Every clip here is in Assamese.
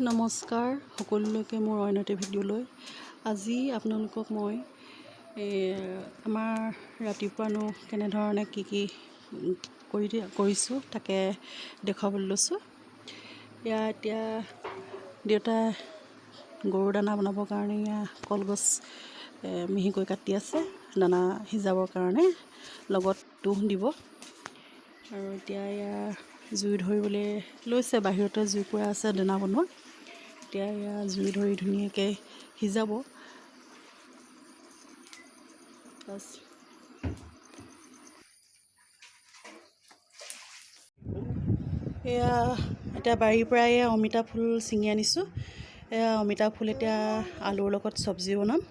নমস্কাৰ সকলোলৈকে মোৰ অন্য এটা ভিডিঅ'লৈ আজি আপোনালোকক মই আমাৰ ৰাতিপুৱানো কেনেধৰণে কি কৰিছোঁ তাকে দেখাবলৈ লৈছোঁ। এতিয়া দেউতাই গৰু দানা বনাবৰ কাৰণে কলগছ মিহিকৈ কাটি আছে দানা সিজাবৰ কাৰণে, লগত তুঁহ দিব। আৰু এতিয়া জুই ধৰিবলৈ লৈছে, বাহিৰতে জুই কুৰা আছে দানা বনোৱা। এতিয়া জুই ধৰি ধুনীয়াকৈ সিজাব। এতিয়া বাৰীৰ পৰা অমিতা ফুল ছিঙি আনিছোঁ। অমিতা ফুল এতিয়া আলুৰ লগত চব্জি বনাম।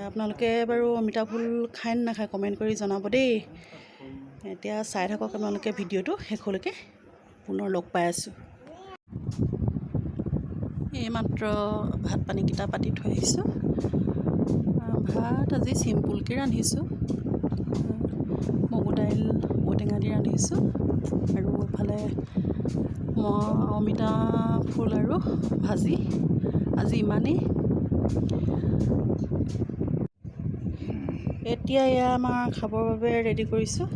আপোনালোকে বাৰু অমিতা ফুল খায় নে নাখায় কমেণ্ট কৰি জনাব দেই। এতিয়া চাই থাকক আপোনালোকে ভিডিঅ'টো শেষলৈকে। পুনৰ লগ পাই আছোঁ। এইমাত্ৰ ভাত পানীকেইটা পাতি থৈ আহিছোঁ। ভাত আজি চিম্পুলকৈ ৰান্ধিছোঁ, মগু দাইল ঔটেঙা দি ৰান্ধিছোঁ। আৰু এইফালে অমিতা ফুল আৰু ভাজি। আজি ইমানেই। এতিয়া আমাৰ খাবৰ বাবে ৰেডি কৰিছোঁ।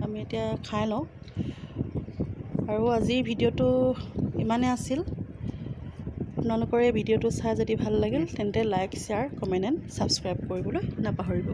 আমি এতিয়া খাই লওঁ। আৰু আজিৰ ভিডিঅ'টো ইমানেই আছিল। আপোনালোকৰ এই ভিডিঅ'টো চাই যদি ভাল লাগিল তেন্তে like, share, comment and subscribe কৰিবলৈ নাপাহৰিব।